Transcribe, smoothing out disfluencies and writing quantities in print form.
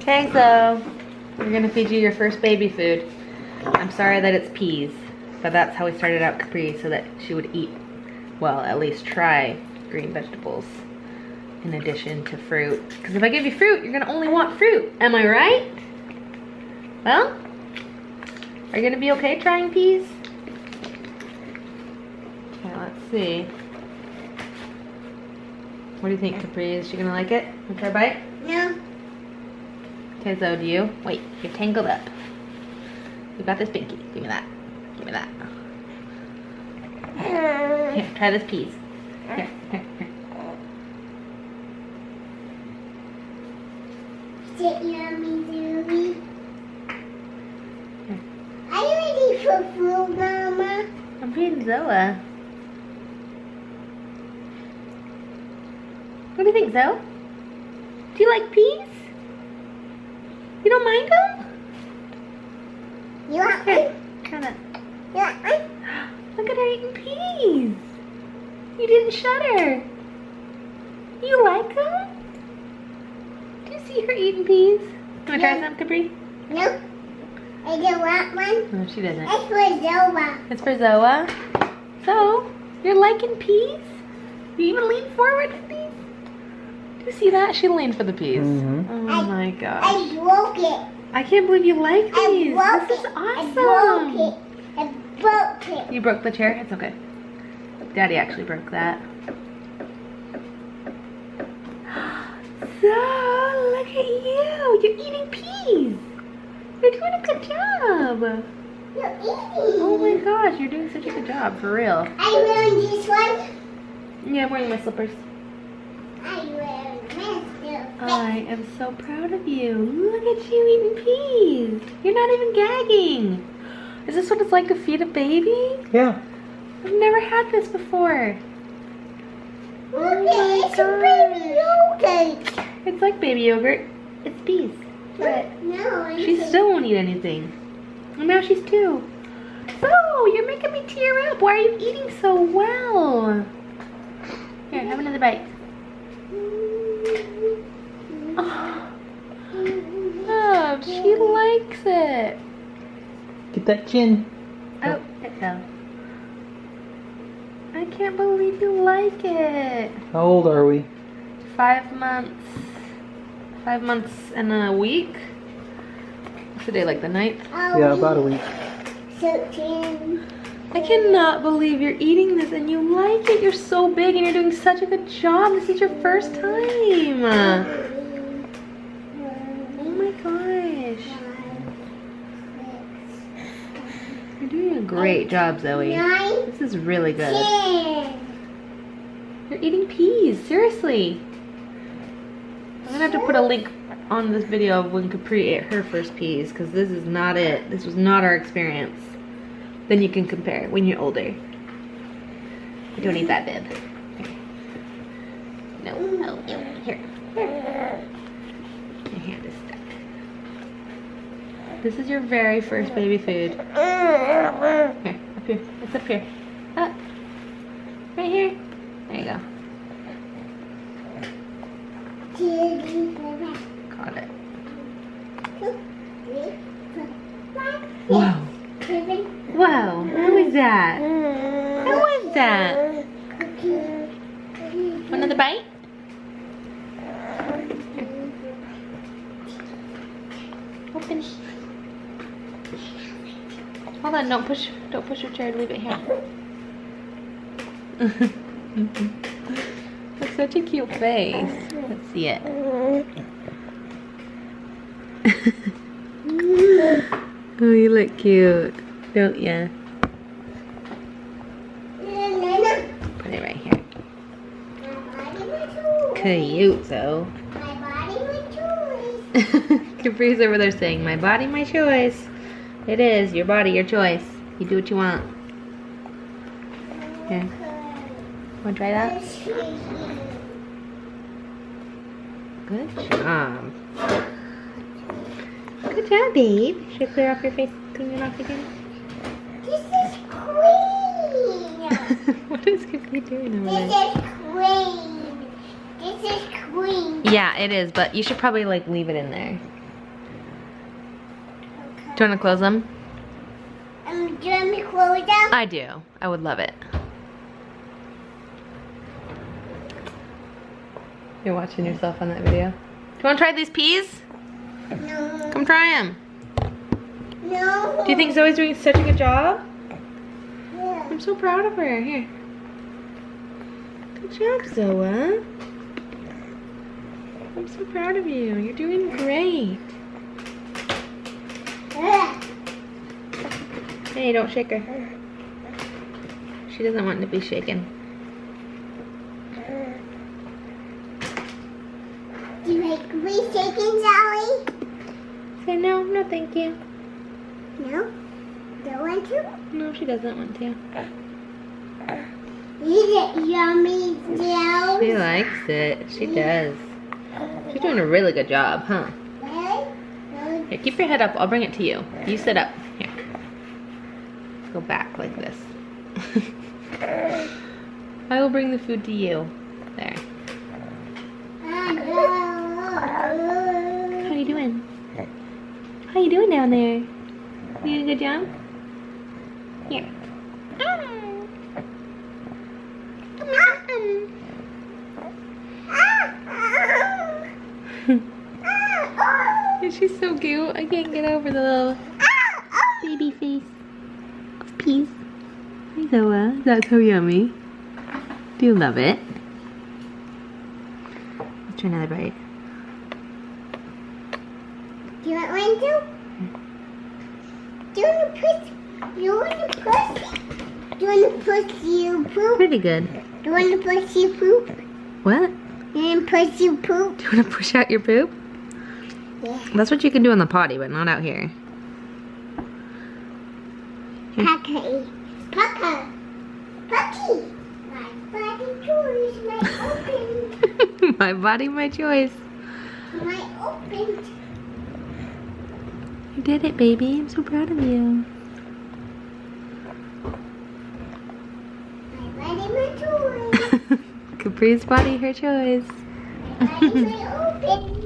Okay, so we're gonna feed you your first baby food. I'm sorry that it's peas, but that's how we started out Capri, so that she would eat, well, at least try green vegetables in addition to fruit. Because if I give you fruit, you're gonna only want fruit. Am I right? Well, are you gonna be okay trying peas? Okay, let's see. What do you think, Capri? Is she gonna like it? Want to try a bite? No. Okay, Zoe, do you? Wait, you're tangled up. You got this pinky. Give me that. Give me that. Here, try this peas. Here, here, here. Sit yummy. Are you ready for food, Mama? I'm feeding Zoe. What do you think, Zoe? Do you like peas? You don't mind them? You want Here, one? try that. You want one? Look at her eating peas. You didn't shudder. You like them? Do you see her eating peas? Wanna try Yeah. some, Capri? No. I don't want one. No, she doesn't. It's for Zoa. It's for Zoa. So, you're liking peas? You even lean forward for these? Do you see that? She leaned for the peas. Mhm. Oh my gosh. I broke it. I can't believe you like I these. broke This is it. awesome. I broke it. I broke it. You broke the chair? It's okay. Daddy actually broke that. So, look at you. You're eating peas. You're doing a good job. You're eating. Oh my gosh, you're doing such a good job, for real. I wear this one. Yeah, I'm wearing my slippers. I wear this. I am so proud of you. Look at you eating peas. You're not even gagging. Is this what it's like to feed a baby? Yeah. I've never had this before. Look Oh at my it's a baby yogurt. It's like baby yogurt. It's peas. But No, she still won't eat anything. And now she's 2. So, you're making me tear up. Why are you eating so well? Here, have another bite. Oh, she likes it. Get that chin. Oh, it fell. I can't believe you like it. How old are we? 5 months. 5 months and a week. What's the day, like the 9th? Yeah, about a week. I cannot believe you're eating this and you like it. You're so big and you're doing such a good job. This is your first time. Oh my gosh. You're doing a great job, Zoe. This is really good. You're eating peas, seriously. I'm gonna have to put a link on this video of when Capri ate her first peas, because this is not it. This was not our experience. Then you can compare when you're older. You don't eat that, babe. No, no, no. Here. Your hand is stuck. This is your very first baby food. Here, up here. It's up here. Up. Right here. There you go. Got it. Wow. Wow. How was that? How was that? Another bite? Open. Hold on, don't push your chair, leave it here. That's such a cute face. Let's see it. Oh, you look cute, don't ya? Put it right here. Cute, though. My body, my choice. Capri's over there saying, "My body, my choice." It is your body, your choice. You do what you want. Here. Want to try that? Good job. Good job, babe. Should I clear off your face? Clean it off again? This is queen. What is Capri doing over This there? is queen. This is queen. Yeah, it is, but you should probably like leave it in there. Do you want to close them? Do you want me to close them? I do. I would love it. You're watching yourself on that video. Do you want to try these peas? No. Come try them. No. Do you think Zoe's doing such a good job? Yeah. I'm so proud of her. Here. Good job, Zoa. I'm so proud of you. You're doing great. Hey, don't shake her. She doesn't want to be shaken. Do you like me shaking, Sally? Say no, no thank you. No? Don't want to? No, she doesn't want to. Is it yummy, Jill? She likes it. She does. She's doing a really good job, huh? Really? Here, keep your head up. I'll bring it to you. You sit up. Here. Let's go back like this. I will bring the food to you. There. How you doing? How you doing down there? You doing a good job? Here. She's so cute. I can't get over the little baby face of peas. Hi Zoa. That's so yummy. Do you love it? Let's try another bite. Do you want one too? Do you want to push? Do you want to push? Do you want to push you poop? Pretty good. Do you want to push you poop? What? Do you want to push you poop? Do you want to push out your poop? Yeah. That's what you can do in the potty, but not out here. Pucky. Pucky. Pucky. My body choice. My open. My body, my choice. My open. You did it, baby. I'm so proud of you. My body, my choice. Capri's body, her choice. My body, my open.